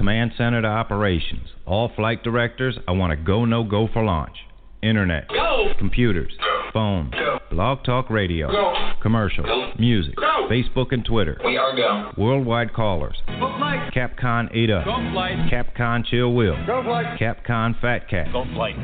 Command Center to Operations. All flight directors, I want to go, no go for launch. Internet. Go. Computers. Go. Phone. Go. Blog Talk Radio. Go. Commercials. Go. Music. Go. Facebook and Twitter. We are go. Worldwide callers. Go flight. Capcom 8-Up. Go flight. Capcom Chill Will. Go flight. Capcom Fat Cat. Go flight.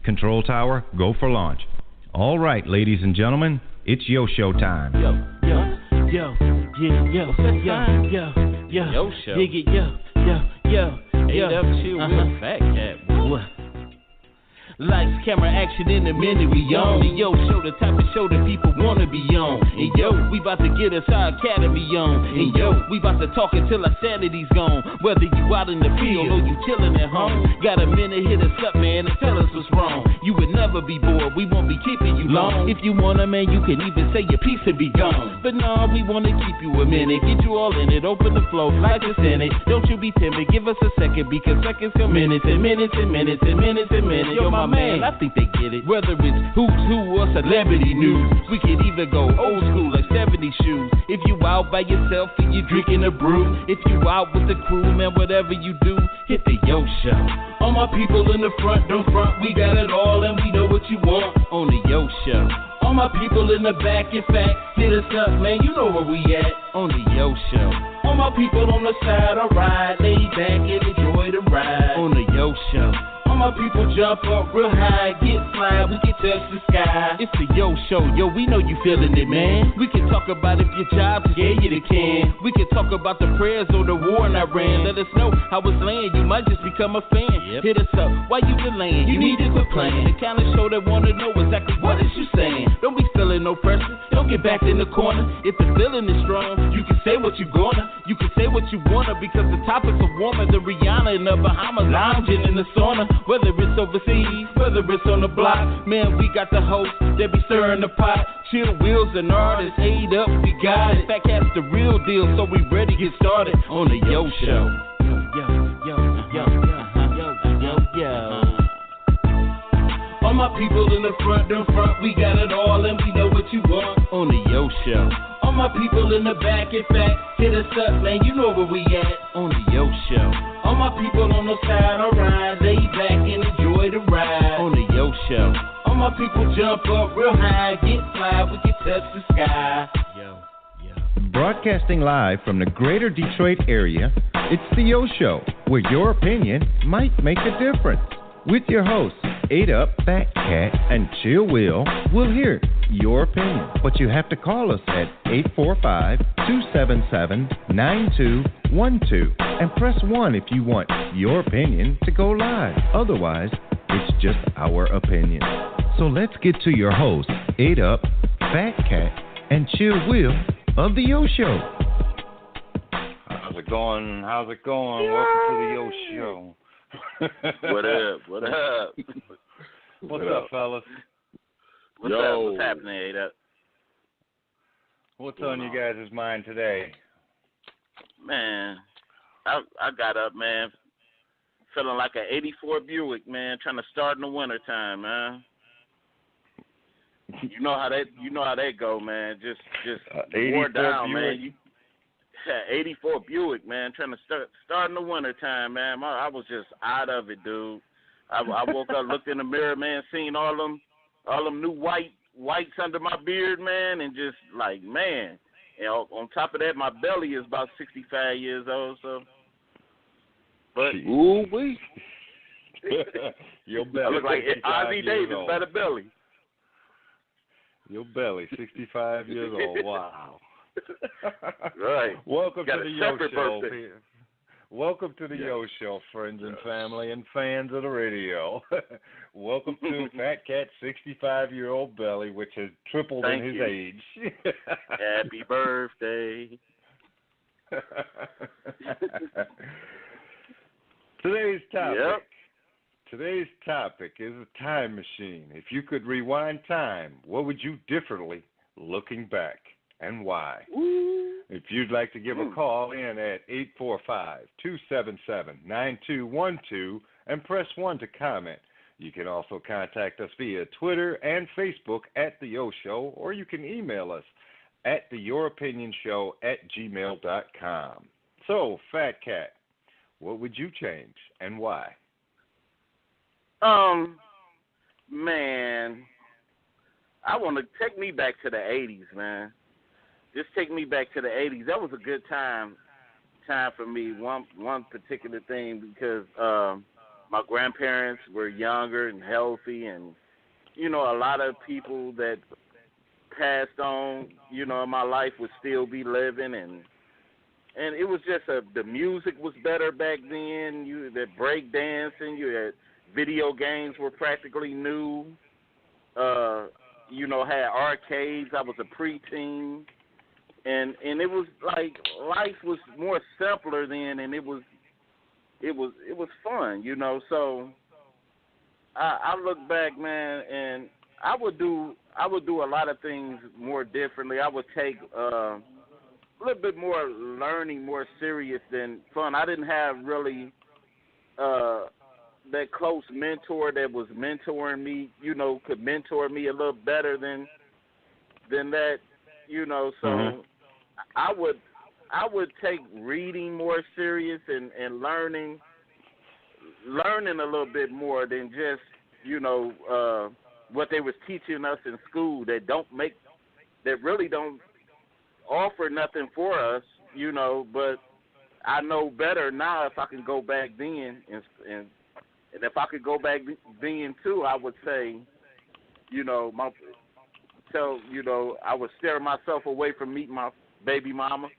Control Tower, go for launch. All right, ladies and gentlemen, it's Yo Show time. Yo, yo, yo, yeah, yo, yo, yo, yo, yo show. Dig it, yo, yo, yo, yo. 8-Up Chill Will. Fat Cat. What? Lights, camera, action in a minute, we on. And yo, show the type of show that people wanna be on. And yo, we about to get us our academy on. And yo, we about to talk until our sanity's gone. Whether you out in the field or you chillin' at home, got a minute, hit us up, man, and tell us what's wrong. You would never be bored, we won't be keeping you long. If you want a man, you can even say your piece and be gone. But no, we wanna keep you a minute, get you all in it, open the flow, like a Senate. Don't you be timid, give us a second, because seconds come minutes and minutes and minutes and minutes and minutes. Yo, my man, I think they get it. Whether it's who's who or celebrity news, we could even go old school like 70 shoes. If you out by yourself and you drinking a brew, if you out with the crew, man, whatever you do, hit the Yo Show. All my people in the front, don't front, we got it all and we know what you want on the Yo Show. All my people in the back, in fact, hit us up, man, you know where we at on the Yo Show. All my people on the side, alright, lay back and enjoy the ride on the Yo Show. All my people jump up real high, get fly, we can touch the sky. It's the Yo Show, yo, we know you feeling it, man. We can talk about if your job gave you the can. We can talk about the prayers or the war in Iran. Let us know how it's laying, you might just become a fan. Hit us up, why you delaying? You need to quit playing. The kind of show that wanna know exactly what is you saying. Don't be feeling no pressure, don't get back in the corner. If the feeling is strong, you can say what you gonna. You can say what you wanna, because the topics are warmer than Rihanna in the Bahamas lounging in the sauna. Whether it's overseas, whether it's on the block, man, we got the host that be stirring the pot. Chill Wheels and artists, 8-Up, we got it. Fat Cat's the real deal, so we ready to get started on the Yo Show. Yo, yo, yo, yo, yo, yo. All my people in the front, we got it all and we know what you want on the Yo Show. All my people in the back, in fact, hit us up, man, you know where we at on the Yo Show. All my people on the side, alright, lay back and enjoy the ride on the Yo Show. All my people jump up real high, get fly, we can touch the sky. Yo, yo. Broadcasting live from the greater Detroit area, it's the Yo Show, where your opinion might make a difference. With your hosts, 8-Up, Fat Cat, and Chill Will, we'll hear your opinion. But you have to call us at 845-277-9212 and press 1 if you want your opinion to go live. Otherwise, it's just our opinion. So let's get to your hosts, 8-Up, Fat Cat, and Chill Will of the Yo Show. How's it going? Yay! Welcome to the Yo Show. What up? What's up, fellas? What's happening, 8-Up? What's on you guys' mind today? Man, I got up, man, feeling like an 84 Buick, man, trying to start in the wintertime, man. You know how that go, man. Just wore down, Buick. Man. 84 Buick, man, trying to start in the wintertime, man. I was just out of it, dude. I woke up, looked in the mirror, man, seen all them new whites under my beard, man, and just like, man. You know, on top of that, my belly is about 65 years old, so. But ooh-wee. Your belly. I look like Ozzie Davis by the belly. Your belly, 65 years old. Wow. Right. Welcome to the Yo Show. Birthday. Welcome to the Yo Show, friends and family and fans of the radio. Welcome to Fat Cat's 65-year-old belly, which has tripled in his age. Happy birthday. Today's topic. Yep. Today's topic is a time machine. If you could rewind time, what would you differently looking back? And why? Ooh. If you'd like to give a call in at 845-277-9212 and press 1 to comment. You can also contact us via Twitter and Facebook at The Yo Show, or you can email us at theyouropinionshow@gmail.com. So, Fat Cat, what would you change and why? Man, I want to take me back to the 80s, man. Just take me back to the 80s. That was a good time for me. One particular thing because my grandparents were younger and healthy, and a lot of people that passed on, in my life would still be living, and it was just the music was better back then. You had break dancing, you had video games were practically new. Had arcades. I was a preteen, and it was like life was more simpler then, and it was fun, So I look back, man, and I would do a lot of things more differently. I would take a little bit more learning more serious than fun. I didn't have really that close mentor that was mentoring me, could mentor me a little better than that, So Mm-hmm. I would take reading more serious and learning a little bit more than just what they was teaching us in school that really don't offer nothing for us, But I know better now if I can go back then and if I could go back then too, I would say, I would steer myself away from meeting my baby mama.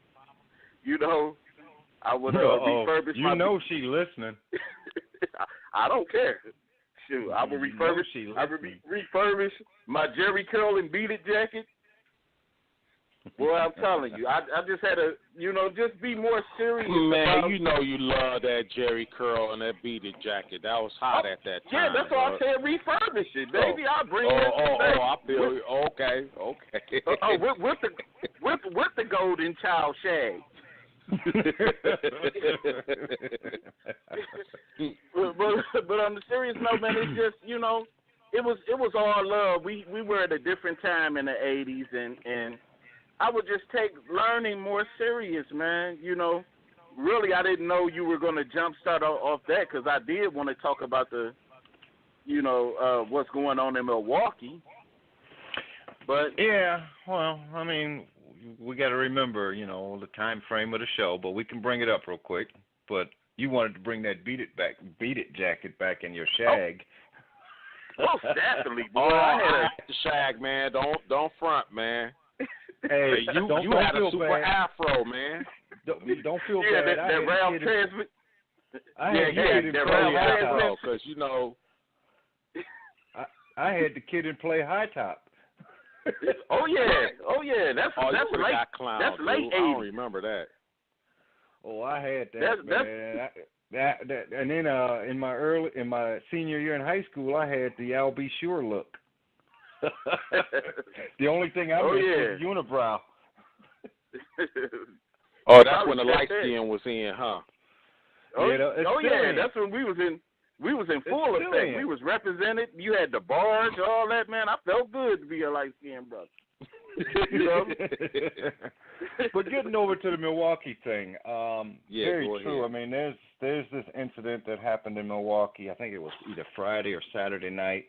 I would refurbish my. She listening. I don't care. Shoot, I would refurbish my Jerry Curl and Beat It jacket. Well, I'm telling you, I just had to, just be more serious. Man, you love that Jerry Curl and that Beat It jacket. That was hot at that time. Yeah, that's why I said refurbish it, baby. I'll bring it. I feel you. Okay. With the golden child shag. but on the serious note, man, it's just it was all love. We were at a different time in the 80s, and I would just take learning more serious, man. Really, I didn't know you were going to jumpstart off that because I did want to talk about the, what's going on in Milwaukee. But yeah, well, I mean, we got to remember, the time frame of the show, but we can bring it up real quick. But you wanted to bring that Beat It jacket back in your shag. Most definitely, boy. I had the shag, man. Don't front, man. Hey, you had a super afro, man. Don't feel yeah, bad. that Ralph Transmit. I had because I had the kid in play high top. Oh yeah. That's late. Clown, that's late 80s. I don't remember that. Oh, I had that, man. That and then in my senior year in high school, I had the Al B. Sure look. The only thing I missed was unibrow. Oh, that's when the light skin was in, huh? That's when we was in full effect. We was represented. You had the bars, all that, man. I felt good to be a light skinned brother. But getting over to the Milwaukee thing, very true. Ahead. I mean, there's this incident that happened in Milwaukee. I think it was either Friday or Saturday night,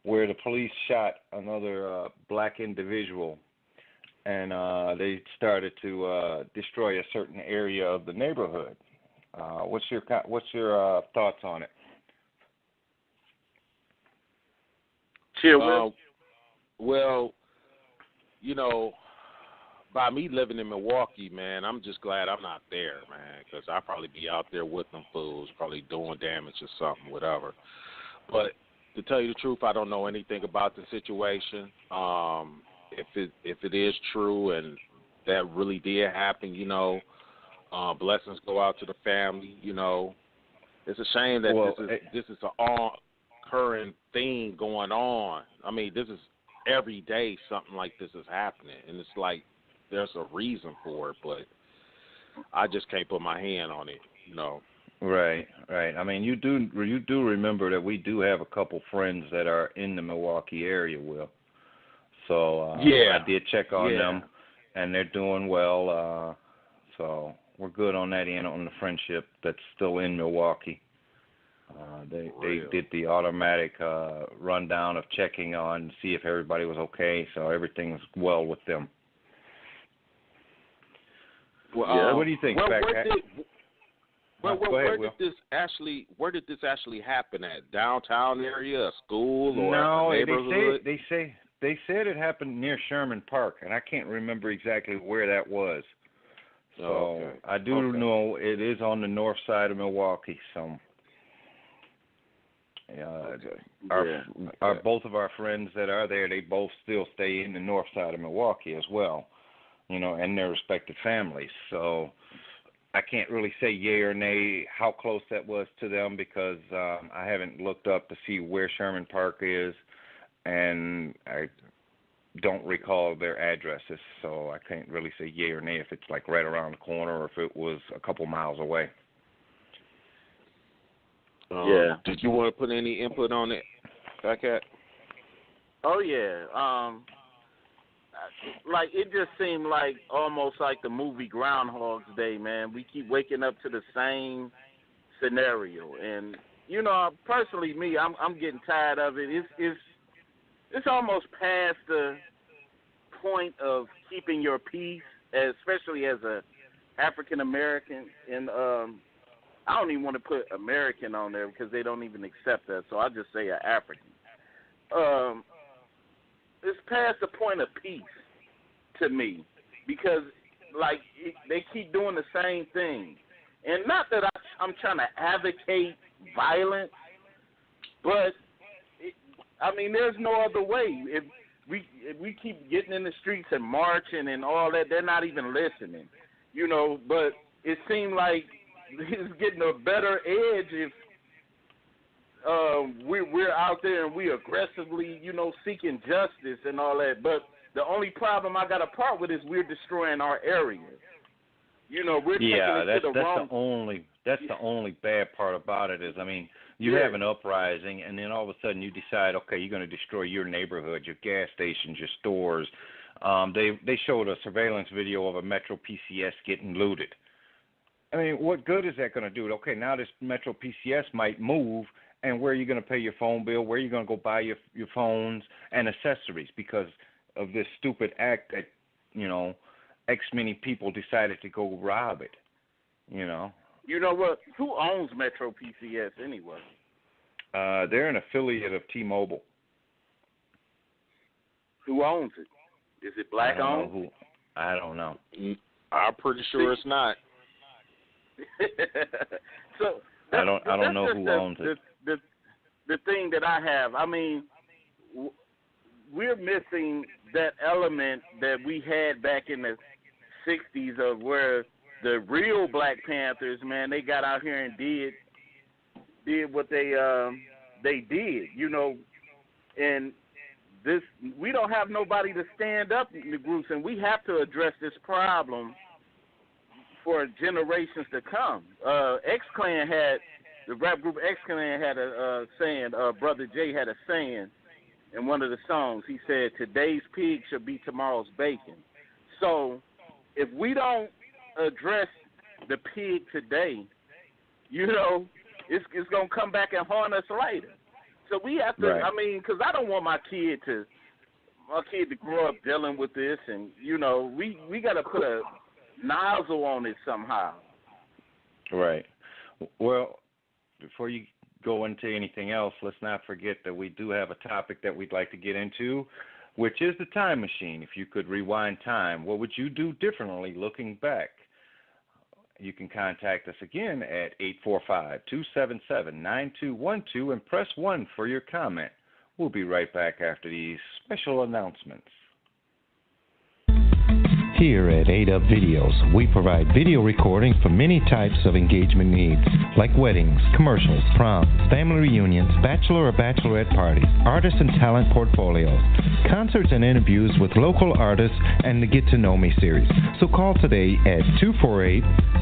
where the police shot another black individual, and they started to destroy a certain area of the neighborhood. What's your thoughts on it? Well, by me living in Milwaukee, man, I'm just glad I'm not there, man, because I'd probably be out there with them fools, probably doing damage or something, whatever. But to tell you the truth, I don't know anything about the situation. If it is true and that really did happen, blessings go out to the family. It's a shame that this is an all-current thing going on. I mean, this is every day something like this is happening, and it's like there's a reason for it, but I just can't put my hand on it. Right. I mean, you do remember that we do have a couple friends that are in the Milwaukee area, Will. So I did check on them, and they're doing well. So we're good on that end on the friendship that's still in Milwaukee. They did the automatic rundown of checking on, see if everybody was okay, so everything's well with them. Well, what do you think, where did this actually happen at? Downtown area, a school, or no, a neighborhood? They said it happened near Sherman Park, and I can't remember exactly where that was. So I do know it is on the north side of Milwaukee. So both of our friends that are there, they both still stay in the north side of Milwaukee as well, and their respective families. So I can't really say yay or nay how close that was to them because I haven't looked up to see where Sherman Park is, and I don't recall their addresses, so I can't really say yay or nay if it's like right around the corner or if it was a couple miles away. Did you want to put any input on it, Cat? Oh yeah. Like it just seemed like almost like the movie Groundhog's Day, man. We keep waking up to the same scenario, and personally, me, I'm getting tired of it. It's almost past the point of keeping your peace, especially as a African American, and I don't even want to put American on there because they don't even accept that, so I just say an African. It's past the point of peace to me because, like, they keep doing the same thing. And not that I'm trying to advocate violence, but, there's no other way. If we keep getting in the streets and marching and all that, they're not even listening, but it seemed like it's getting a better edge if we're out there and we aggressively, seeking justice and all that. But the only problem I got a part with is we're destroying our area. We're taking it to the wrong. That's the only bad part about it is, you have an uprising, and then all of a sudden you decide, okay, you're going to destroy your neighborhood, your gas stations, your stores. They showed a surveillance video of a Metro PCS getting looted. What good is that going to do? Okay, now this Metro PCS might move, and where are you going to pay your phone bill? Where are you going to go buy your phones and accessories because of this stupid act that, X many people decided to go rob it, You know what? Who owns Metro PCS anyway? They're an affiliate of T-Mobile. Who owns it? Is it black owned? I don't know. I'm pretty sure it's not. So I don't know who owns it. The thing that I have, we're missing that element that we had back in the 60s of where the real Black Panthers, man, they got out here and did what they did, and this, we don't have nobody to stand up in the groups, and we have to address this problem for generations to come. X-Clan the rap group X-Clan had a saying, Brother Jay had a saying in one of the songs. He said, today's pig shall be tomorrow's bacon. So if we don't address the pig today, it's going to come back and haunt us later. So we have to, because I don't want my kid to grow up dealing with this, and, we got to put a nozzle on it somehow. Right. Well, before you go into anything else, let's not forget that we do have a topic that we'd like to get into, which is the time machine. If you could rewind time, what would you do differently looking back? You can contact us again at 845-277-9212 and press 1 for your comment. We'll be right back after these special announcements. Here at A-Dub Videos, we provide video recording for many types of engagement needs, like weddings, commercials, proms, family reunions, bachelor or bachelorette parties, artist and talent portfolios, concerts and interviews with local artists, and the Get to Know Me series. So call today at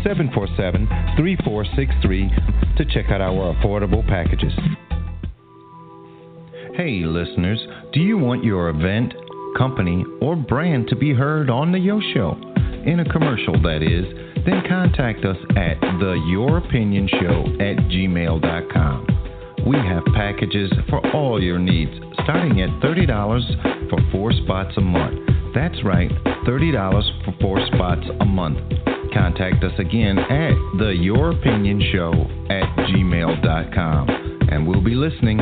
248-747-3463 to check out our affordable packages. Hey listeners, do you want your event, company, or brand to be heard on the Yo Show? In a commercial, that is. then contact us at theyouropinionshow@gmail.com. We have packages for all your needs, starting at $30 for 4 spots a month. That's right, $30 for 4 spots a month. Contact us again at theyouropinionshow@gmail.com, and we'll be listening.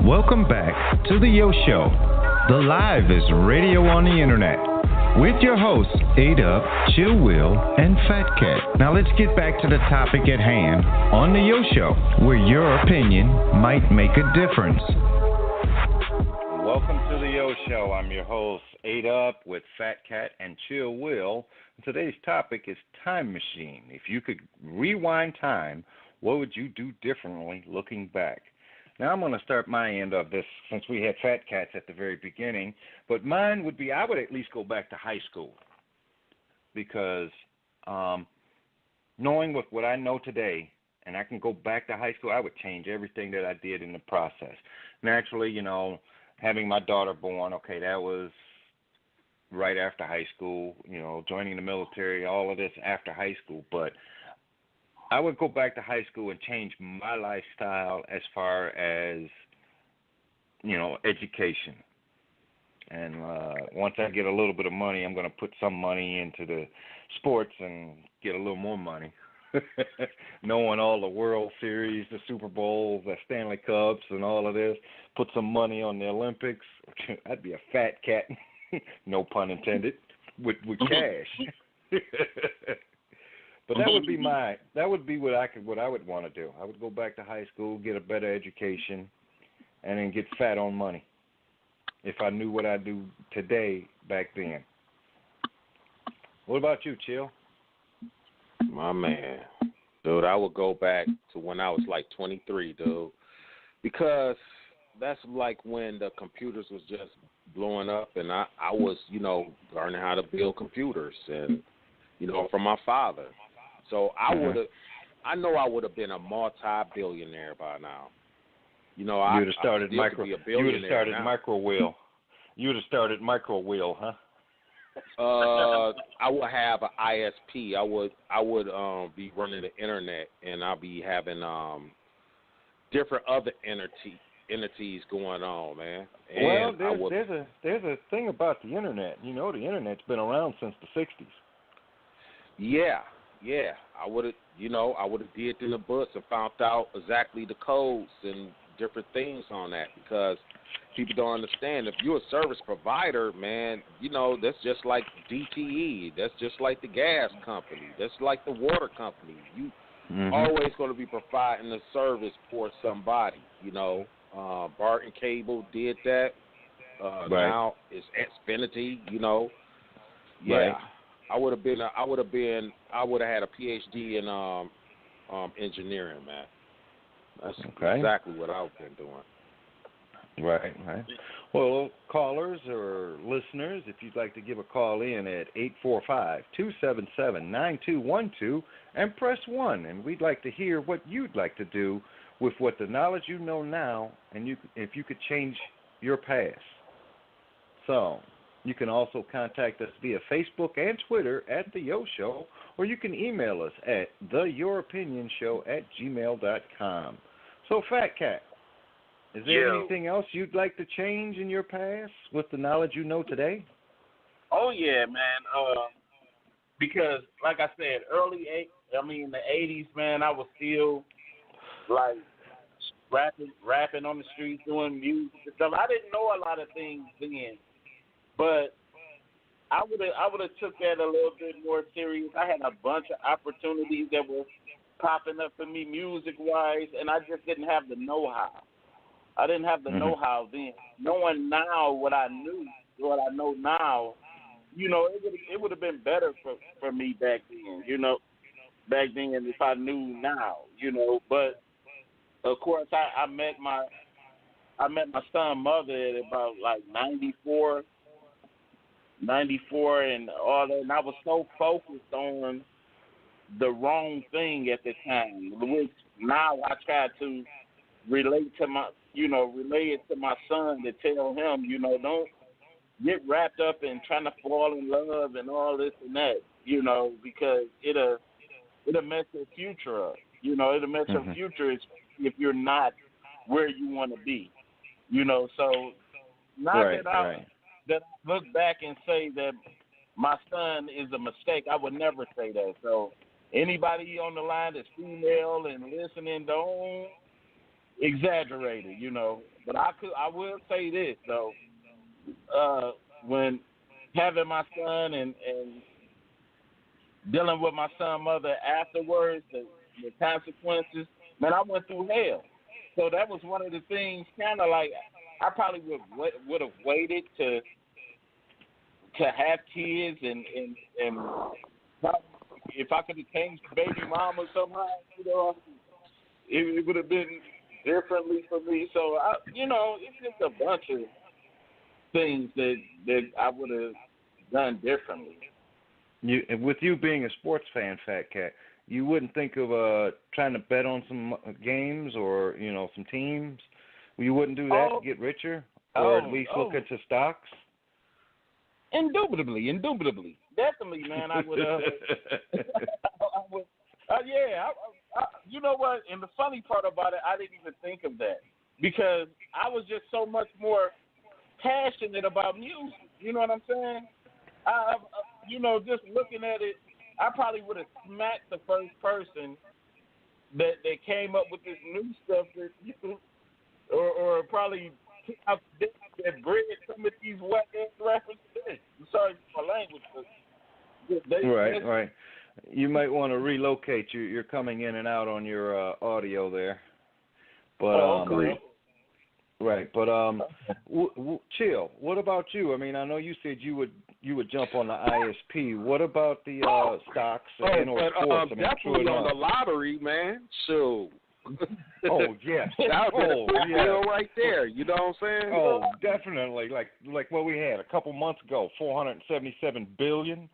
Welcome back to The Yo Show, the livest radio on the internet, with your hosts, A-Dub, Chill Will, and Fat Cat. Now let's get back to the topic at hand on The Yo Show, where your opinion might make a difference. Welcome to The Yo Show. I'm your host, A-Dub, with Fat Cat and Chill Will. And today's topic is time machine. If you could rewind time, what would you do differently looking back? Now, I'm going to start my end of this since we had Fat Cats at the very beginning. But mine would be I would at least go back to high school because knowing what I know today, and I can go back to high school, I would change everything that I did in the process. Naturally, having my daughter born, okay, that was right after high school, joining the military, all of this after high school. But I would go back to high school and change my lifestyle as far as, education. And once I get a little bit of money, I'm going to put some money into the sports and get a little more money. Knowing all the World Series, the Super Bowls, the Stanley Cups, and all of this, put some money on the Olympics. I'd be a fat cat, no pun intended, with cash. But that would be what I would want to do. I would go back to high school, get a better education, and then get fat on money. If I knew what I do today back then. What about you, Chill? My man, dude, I would go back to when I was like 23, dude, because that's like when the computers was just blowing up, and I was, learning how to build computers, and from my father. So I would have been a multi-billionaire by now. You'd have started Microwheel. You'd have started Microwheel, huh? I would have an ISP. I would be running the internet, and I'll be having different other entities going on, man. And there's a thing about the internet. The internet's been around since the 60s. Yeah. I would have did in the books and found out exactly the codes and different things on that, because people don't understand. If you're a service provider, man, that's just like DTE. That's just like the gas company. That's like the water company. You always going to be providing a service for somebody. Barton Cable did that. Right. Now it's Xfinity. Yeah. Right. I would have had a PhD in engineering, man. That's exactly what I've been doing. Right. Well, callers or listeners, if you'd like to give a call in at 845-277-9212 and press 1, and we'd like to hear what you'd like to do with what the knowledge you know now, and if you could change your past. So you can also contact us via Facebook and Twitter at The Yo Show, or you can email us at theyouropinionshow@gmail.com. So, Fat Cat, is there anything else you'd like to change in your past with the knowledge you know today? Oh, yeah, man. Because, like I said, in the 80s, man, I was still, like, rapping on the streets, doing music and stuff. I didn't know a lot of things then. But I would have took that a little bit more serious. I had a bunch of opportunities that were popping up for me music-wise, and I just didn't have the know-how. I didn't have the know-how then. Knowing now what I knew, what I know now, it would have been better for me back then, back then if I knew now, But, of course, I met my son's mother at about, like, 94. '94 and all that, and I was so focused on the wrong thing at the time, which now I try to relate to relay it to my son to tell him, don't get wrapped up in trying to fall in love and all this and that, because it'll mess your future up. It'll mess your future if you're not where you want to be. So not that I look back and say that my son is a mistake. I would never say that. So anybody on the line that's female and listening, don't exaggerate it, But I will say this though, when having my son and dealing with my son's mother afterwards, the consequences, man, I went through hell. So that was one of the things, kind of like I probably would have waited to have kids and if I could have changed the baby mama somehow, it would have been differently for me. So it's just a bunch of things that I would have done differently. With you being a sports fan, Fat Cat, you wouldn't think of trying to bet on some games or some teams. You wouldn't do that to get richer, or at least look at your stocks. Indubitably, definitely, man. I would. You know what? And the funny part about it, I didn't even think of that because I was just so much more passionate about music. You know what I'm saying? Just looking at it, I probably would have smacked the first person that came up with this new stuff or probably that bred some of these wet ass references. I'm sorry for my language, but right. You might want to relocate. You're coming in and out on your audio there, but right. But chill. What about you? I mean, I know you said you would jump on the ISP. What about the stocks and sports? Definitely on the lottery, man. So. Oh yes. That would have been right there. You know what I'm saying? Oh, definitely. Like what we had a couple months ago, $477 billion.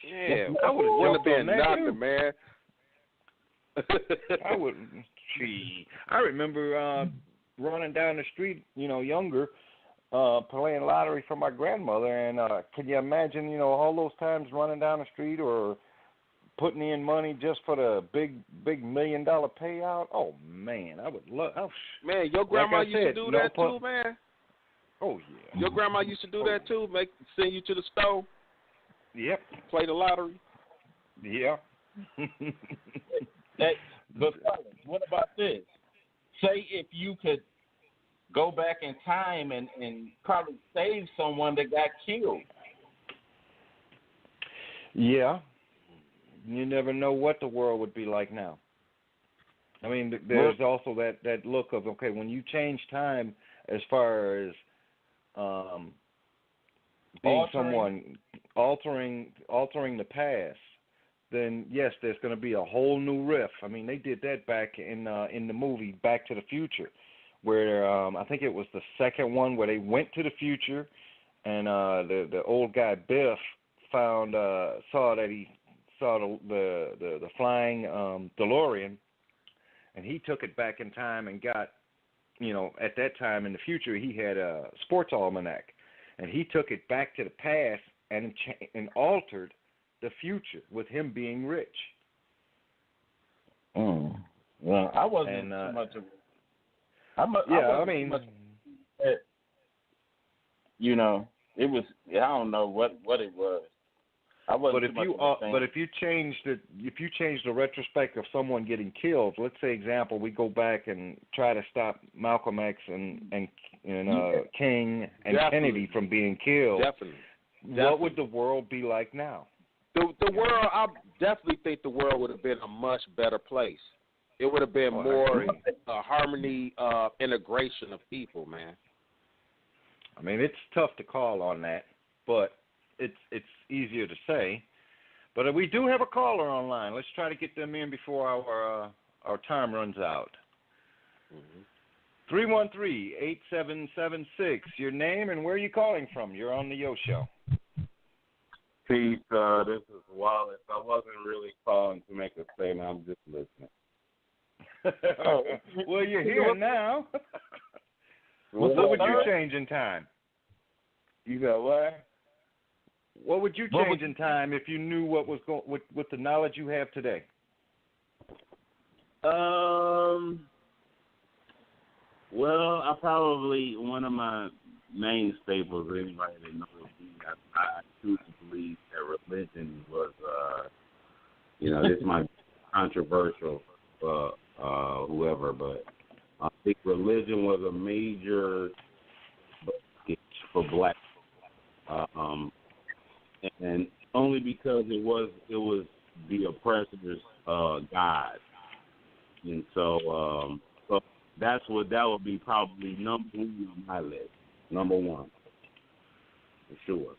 Yeah, I would have been nothing, man. I would. Gee, I remember running down the street, younger, playing lottery for my grandmother, and can you imagine, all those times running down the street or putting in money just for the big $1 million payout? Oh man, I would love. Oh, man, your grandma used to do that too, man. Oh yeah. Your grandma used to do that too. Send you to the store. Yep. Play the lottery. Yeah. But what about this? Say if you could go back in time and probably save someone that got killed. Yeah. You never know what the world would be like now. I mean, there's also that look of, okay, when you change time as far as being someone altering the past, then yes, there's going to be a whole new riff. I mean, they did that back in the movie Back to the Future, where I think it was the second one where they went to the future, and the old guy Biff saw the flying DeLorean, and he took it back in time and got, at that time in the future he had a sports almanac, and he took it back to the past and altered the future with him being rich. Well, I wasn't too much of. It was. I don't know what it was. But if you change the retrospect of someone getting killed, let's say example, we go back and try to stop Malcolm X and King and Kennedy from being killed. Definitely. What would the world be like now? The world, I definitely think the world would have been a much better place. It would have been more harmony, integration of people, man. I mean, it's tough to call on that, but it's easier to say. But we do have a caller online. Let's try to get them in before our time runs out. 313-8776. Your name and where are you calling from? You're on the Yo Show. Peace. This is Wallace. I wasn't really calling to make a statement. I'm just listening. Well, you're here now. What would you change in time? You got what? What would you change in time if you knew what was going with the knowledge you have today? Well, I probably, one of my main staples, anybody that knows me, I truly believe that religion was, this might be controversial for whoever, but I think religion was a major for black people. And only because it was the oppressor's God. And so that would be probably number one on my list. Number one, for sure.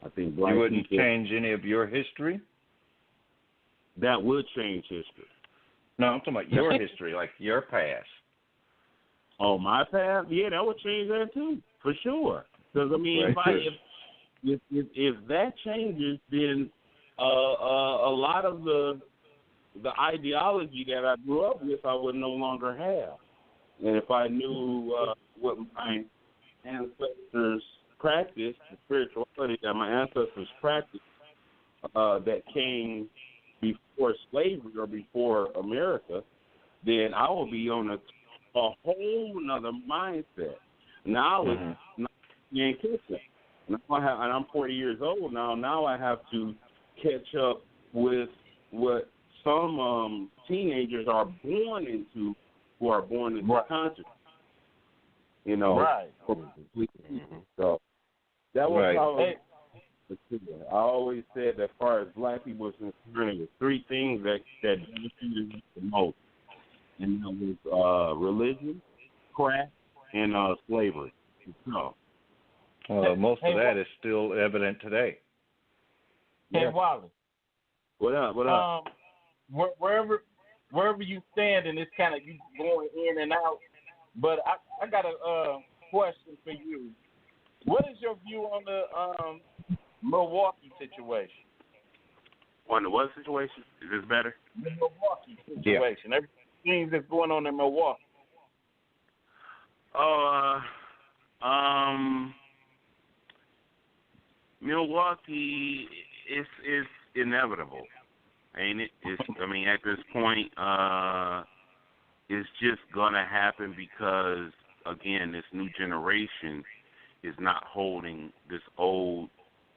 I think black you wouldn't people, change any of your history. That would change history. No, I'm talking about your history, like your past. Oh, my past? Yeah, that would change that too, for sure. Because I mean, if that changes, then a lot of the ideology that I grew up with, I would no longer have. And if I knew what my ancestors practiced, the spirituality that my ancestors practiced, that came before slavery or before America, then I will be on a whole nother mindset. Now it's not being catch up. And I'm 40 years old now. Now I have to catch up with what some teenagers are born into, who are born into consciousness. Right. So that was probably. I always said that as far as black people are concerned, there were three things that benefited the most, and that was religion, crack, and slavery. So, most of that is still evident today. Hey, Wallace. What up? Wherever you stand, and it's kind of you going in and out. But I got a question for you. What is your view on the Milwaukee situation? On the what situation? Is this better? The Milwaukee situation. Yeah. Everything that's going on in Milwaukee. Milwaukee is inevitable, ain't it? At this point, it's just gonna happen because, again, this new generation is not holding this old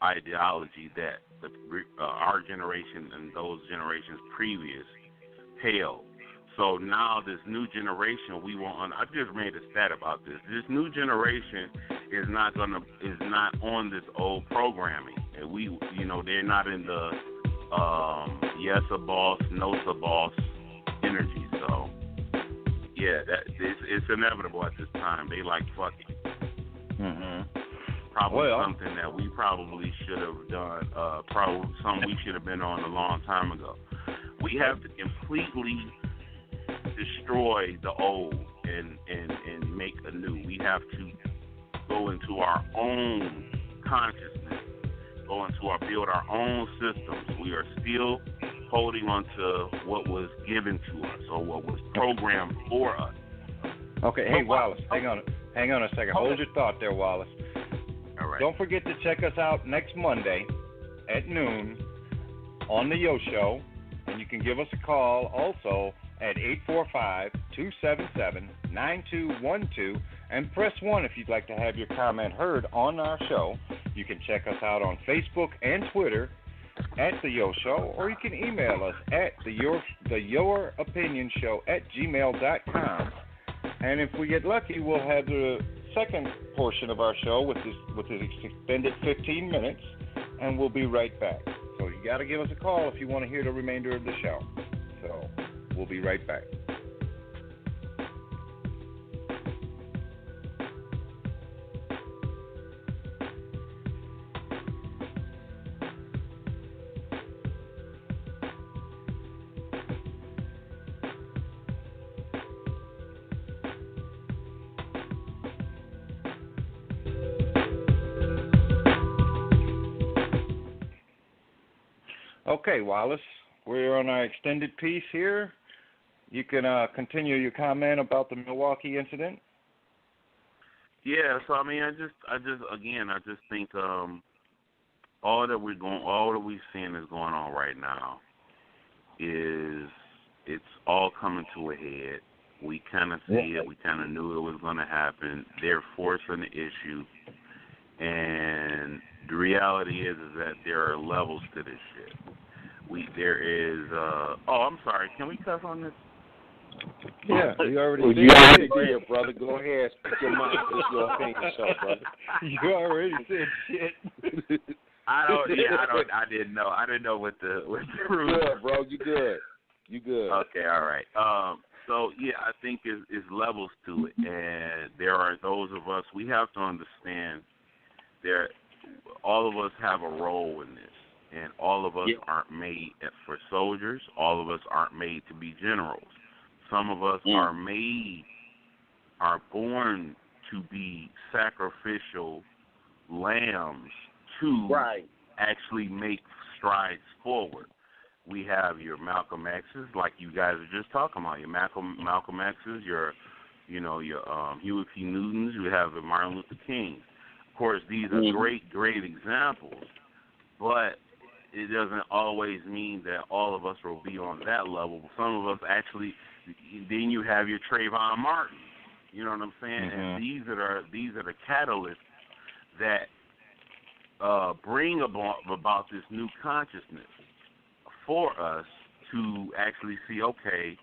ideology that our generation and those generations previous held. So now this new generation, I just made a stat about this. This new generation is not on this old programming. And they're not in the yes a boss, no a boss energy. So yeah, it's inevitable at this time. They like fuck it. Probably something that we probably should have done. Probably something we should have been on a long time ago. We have to completely destroy the old and make anew. We have to go into our own consciousness, build our own systems. We are still holding on to what was given to us or what was programmed for us. Okay, hey Wallace, hang on a second. Hold your thought there, Wallace. All right. Don't forget to check us out next Monday at noon on the Yo Show, and you can give us a call also at 845-277-9212 and press 1 if you'd like to have your comment heard on our show. You can check us out on Facebook and Twitter at The Yo Show, or you can email us at youropinionshow@gmail.com. And if we get lucky, we'll have the second portion of our show with this extended 15 minutes, and we'll be right back. So you got to give us a call if you want to hear the remainder of the show. So we'll be right back. Okay, Wallace, we're on our extended piece here. You can continue your comment about the Milwaukee incident. Yeah, so I mean, I just think all that we're seeing is going on right now is it's all coming to a head. We kind of see it. We kind of knew it was going to happen. They're forcing the issue, and the reality is that there are levels to this shit. There is. I'm sorry. Can we cuss on this? Yeah, you already did. You already did, brother. Go ahead, speak your mind. It's your opinion show, brother. You already said shit. I didn't know. I didn't know what the rules. Good, bro. You good. Okay, all right. So yeah, I think it's levels to it, and there are those of us. We have to understand all of us have a role in this, and all of us aren't made for soldiers. All of us aren't made to be generals. Some of us are born to be sacrificial lambs to actually make strides forward. We have your Malcolm X's, like you guys are just talking about, your Malcolm X's, your Huey P. Newtons. You have the Martin Luther King. Of course, these are great examples, but it doesn't always mean that all of us will be on that level. Some of us actually. Then you have your Trayvon Martin. You know what I'm saying? Mm-hmm. And these are the catalysts that bring about this new consciousness for us to actually see, okay,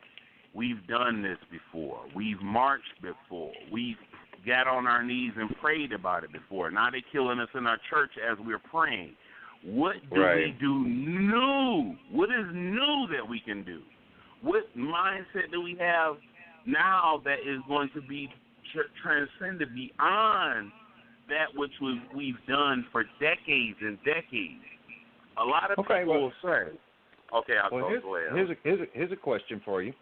we've done this before. We've marched before. We've got on our knees and prayed about it before. Now they're killing us in our church as we're praying. What do we do new? What is new that we can do? What mindset do we have now that is going to be transcended beyond that which we've done for decades and decades? A lot of people will say, okay, go ahead. Here's a question for you.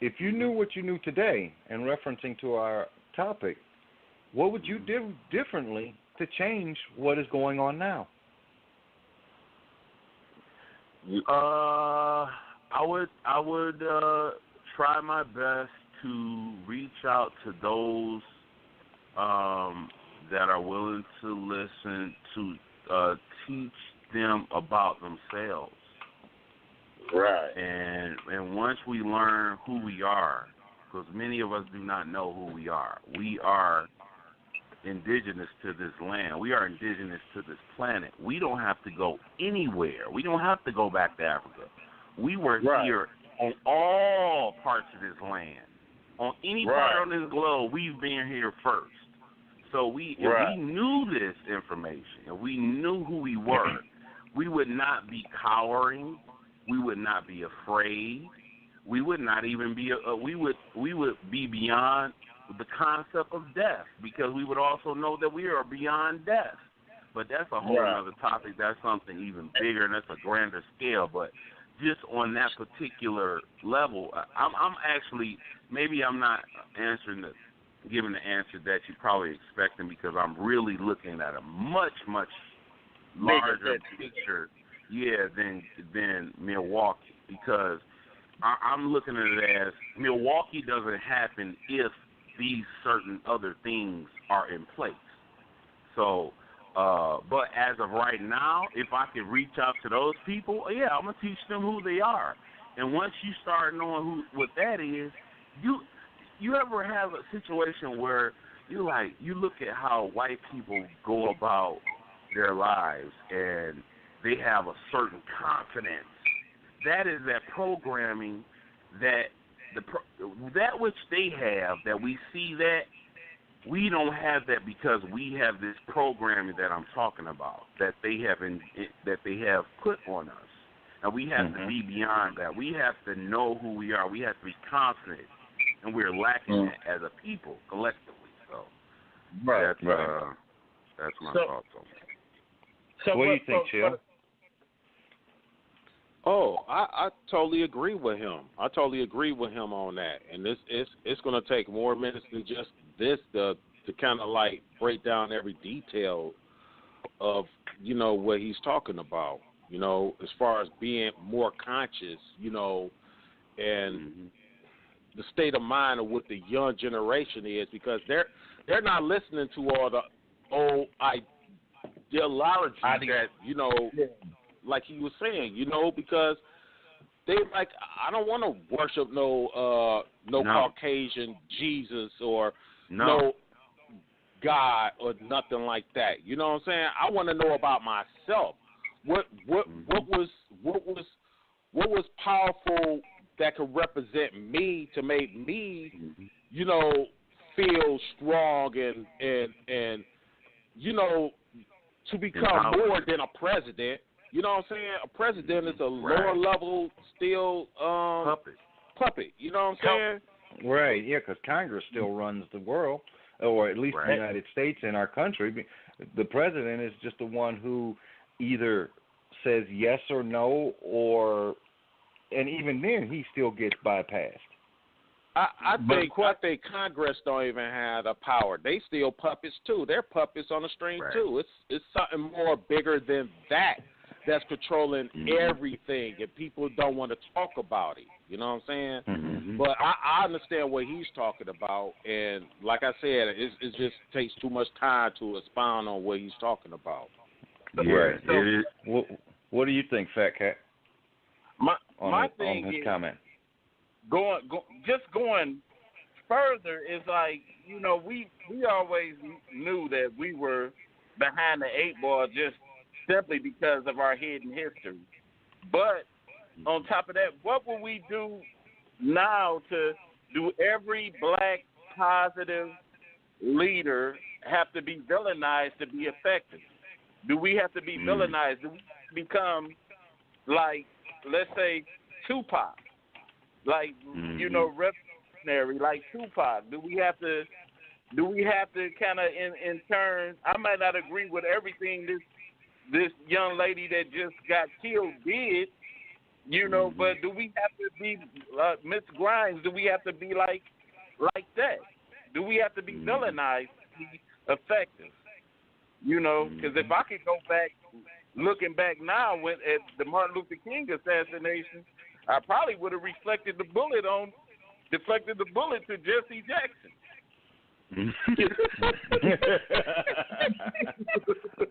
If you knew what you knew today, and referencing to our topic, what would you do differently to change what is going on now? I would try my best to reach out to those that are willing to listen, to teach them about themselves. Right. And once we learn who we are, because many of us do not know who we are. We are indigenous to this land. We are indigenous to this planet. We don't have to go anywhere. We don't have to go back to Africa. We were here on all parts of this land. On any part on this globe, we've been here first. So if we knew this information, if we knew who we were, we would not be cowering. We would not be afraid. We would not even be. We would be beyond the concept of death, because we would also know that we are beyond death. But that's a whole other topic. That's something even bigger, and that's a grander scale. But just on that particular level, I'm actually, maybe I'm not giving the answer that you're probably expecting, because I'm really looking at a much, much larger picture, than Milwaukee, because I'm looking at it as Milwaukee doesn't happen if these certain other things are in place. So, but as of right now, if I could reach out to those people, I'm going to teach them who they are. And once you start knowing what that is, you ever have a situation where you look at how white people go about their lives and they have a certain confidence. That is that programming that that which they have, that we see that, we don't have that because we have this programming that I'm talking about, that they have put on us. And we have to be beyond that. We have to know who we are. We have to be confident, and we're lacking that as a people collectively. So that's my thoughts on that. So what do you think, Chill? I totally agree with him. I totally agree with him on that. And it's going to take more minutes than just this to kind of like break down every detail of what he's talking about. you know, as far as being more conscious, you know, and the state of mind of what the young generation is, because they're not listening to all the old ideology that, you know, like he was saying, you know, because they like, I don't want to worship no Caucasian Jesus or no God or nothing like that. You know what I'm saying? I want to know about myself. What was powerful that could represent me to make me, you know, feel strong and you know, to become more than a president. You know what I'm saying? A president is a lower level still puppet. You know what I'm saying? Right, yeah, because Congress still runs the world, or at least the United States in our country. The president is just the one who either says yes or no, and even then he still gets bypassed. I think Congress don't even have the power. They still puppets too. They're puppets on the string too. It's something more bigger than that that's controlling everything, and people don't want to talk about it. You know what I'm saying? But I understand what he's talking about, and like I said, it just takes too much time to expound on what he's talking about. Yeah. So, what do you think, Fat Cat? My thing on his is comment. Going further is like, you know, we always knew that we were behind the eight ball just simply because of our hidden history. But on top of that, what will we do now to do every black positive leader have to be villainized to be effective? Do we have to be villainized? Do we become like, let's say, Tupac? Like, you know, revolutionary, like Tupac. Do we have to kind of in turn? I might not agree with everything this young lady that just got killed did, you know, but do we have to be Miss Grimes? Do we have to be like that? Do we have to be villainized to be effective? You know, because if I could go back, looking back now at the Martin Luther King assassination, I probably would have deflected the bullet to Jesse Jackson.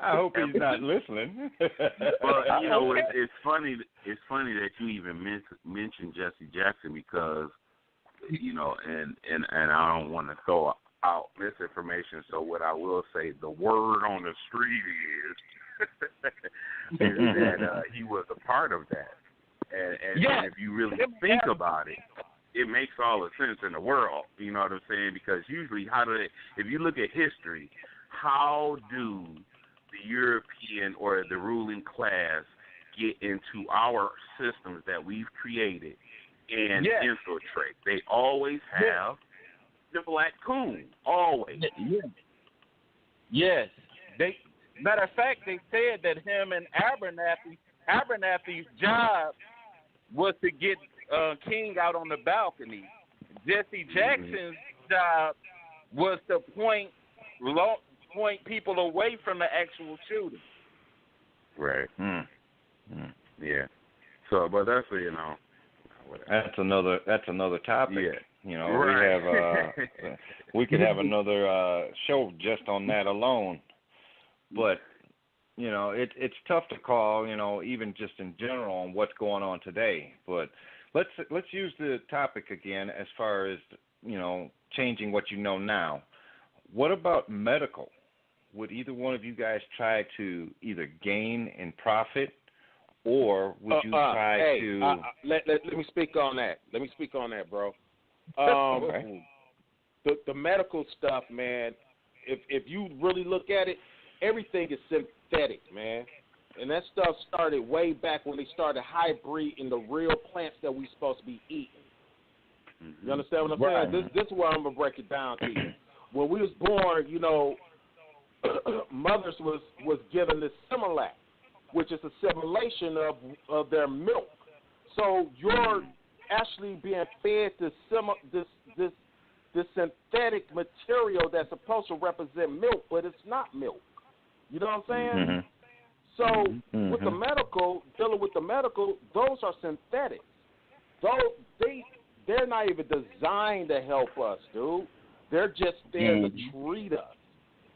I hope he's not listening. Well, you know, it's funny. It's funny that you even mentioned Jesse Jackson, because, you know, and I don't want to throw out misinformation. So what I will say, the word on the street is that he was a part of that. And if you really think about it, it makes all the sense in the world. You know what I'm saying? Because usually, if you look at history, how do the European or the ruling class get into our systems that we've created and infiltrate? They always have the black coon. Always. Yes. Matter of fact, they said that him and Abernathy's job was to get King out on the balcony. Jesse Jackson's job was to point people away from the actual shooting. Right. Yeah. So, but that's, you know, whatever. That's another topic. Yeah. You know, we have we could have another show just on that alone. But you know, it's tough to call, you know, even just in general on what's going on today. But let's use the topic again as far as, you know, changing what you know now. What about medical? Would either one of you guys try to either gain in profit, or would you try to? Let me speak on that. Bro. The medical stuff, man. If you really look at it, everything is synthetic, man. And that stuff started way back when they started hybriding the real plants that we supposed to be eating. You understand what I'm saying? This is where I'm going to break it down to you. When we was born, you know, mothers was given this Similac, which is a simulation of their milk. So you're actually being fed this synthetic material that's supposed to represent milk, but it's not milk. You know what I'm saying? So with the medical, dealing with the medical, those are synthetic. They're not even designed to help us, dude. They're just there to treat us.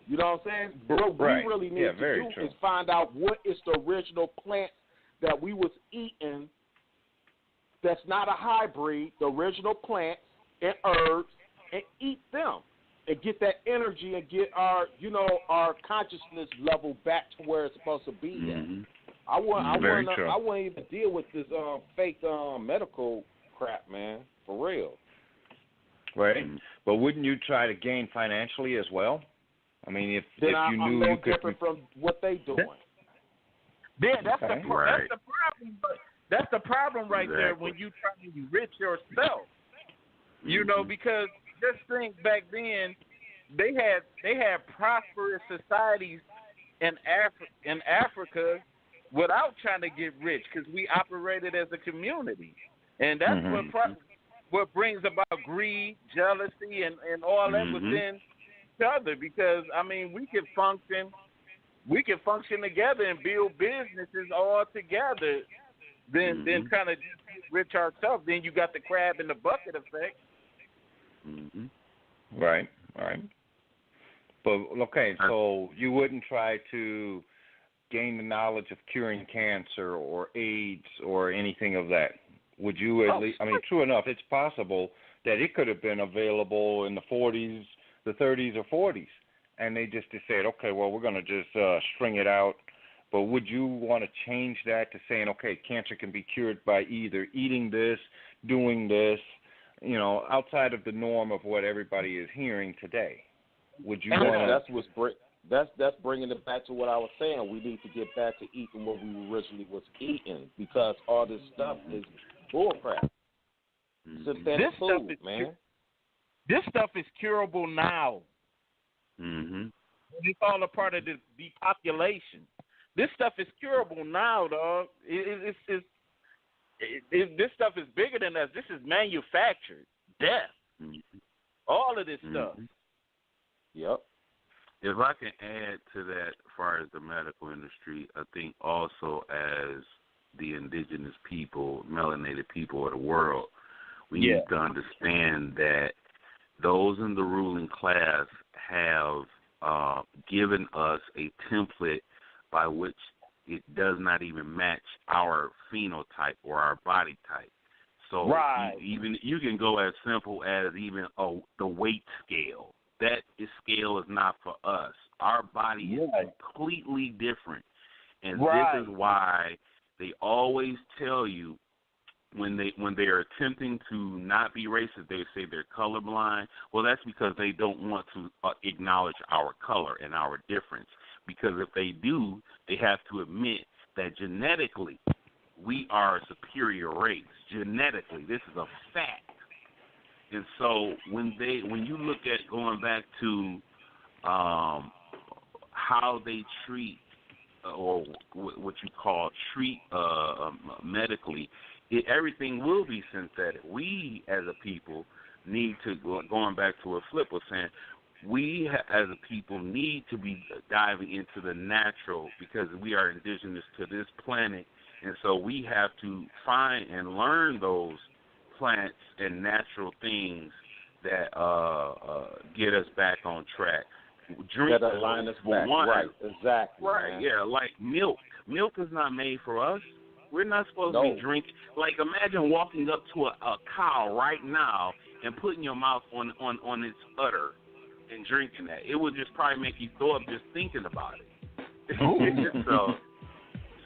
You know what I'm saying? What we really need to do is find out what is the original plant that we was eating that's not a hybrid, the original plants and herbs, and eat them and get that energy and get our consciousness level back to where it's supposed to be at. I wouldn't even deal with this fake medical crap, man, for real. Right. But wouldn't you try to gain financially as well? I mean, if you knew you could, different from what they doing. Yeah, that's the problem. But that's the problem right there when you try to be rich yourself. You know, because just think back then, they had prosperous societies in Africa without trying to get rich, because we operated as a community, and that's what brings about greed, jealousy, and all that within each other. Because I mean, we can function together and build businesses all together. Then kind of get rich ourselves. Then you got the crab in the bucket effect. Right. But okay, so you wouldn't try to gain the knowledge of curing cancer or AIDS or anything of that, would you? At least, I mean, true enough, it's possible that it could have been available in the 40s, the 30s, or 40s, and they just said, okay, well, we're going to just string it out. But would you want to change that to saying, okay, cancer can be cured by either eating this, doing this, you know, outside of the norm of what everybody is hearing today? Would you want to? That's bringing it back to what I was saying. We need to get back to eating what we originally was eating, because all this stuff is bullcrap. Synthetic food, man. This stuff is curable now. It's all a part of the depopulation. This stuff is curable now, dog. This stuff is bigger than us. This is manufactured death. All of this stuff. Yep. If I can add to that as far as the medical industry, I think also as the indigenous people, melanated people of the world, we need to understand that those in the ruling class have given us a template by which it does not even match our phenotype or our body type. So even you can go as simple as even the weight scale. That scale is not for us. Our body is completely different. And this is why they always tell you when they are attempting to not be racist, they say they're colorblind. Well, that's because they don't want to acknowledge our color and our difference. Because if they do, they have to admit that genetically we are a superior race. Genetically, this is a fact. And so when you look at going back to how they treat or what you call treat medically, everything will be synthetic. We as a people need to, going back to what Flip was saying, we as a people need to be diving into the natural, because we are indigenous to this planet, and so we have to find and learn those plants and natural things that get us back on track. Drink that align us back. Right, exactly. Right, man. Yeah, like milk. Milk is not made for us. We're not supposed to be drinking. Like, imagine walking up to a cow right now and putting your mouth on its udder and drinking that. It would just probably make you throw up just thinking about it.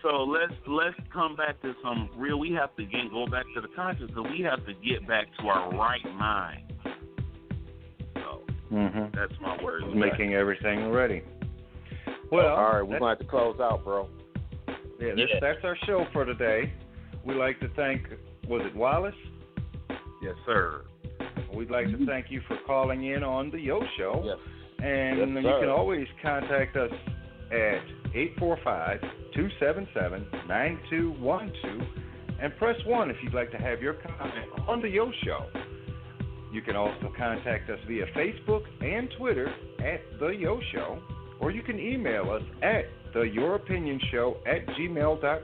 So let's come back to some real. We have to go back to the conscious. So we have to get back to our right mind. So that's my word. Making everything ready. Well, all right, we're going to have to close out, bro. Yeah, that's our show for today. We'd like to thank, was it Wallace? Yes, sir. We'd like to thank you for calling in on the Yo Show. Yes. And you can always contact us at 845-277-9212 and press 1 if you'd like to have your comment on the Yo Show. You can also contact us via Facebook and Twitter at The Yo Show, or you can email us at theyouropinionshow@gmail.com.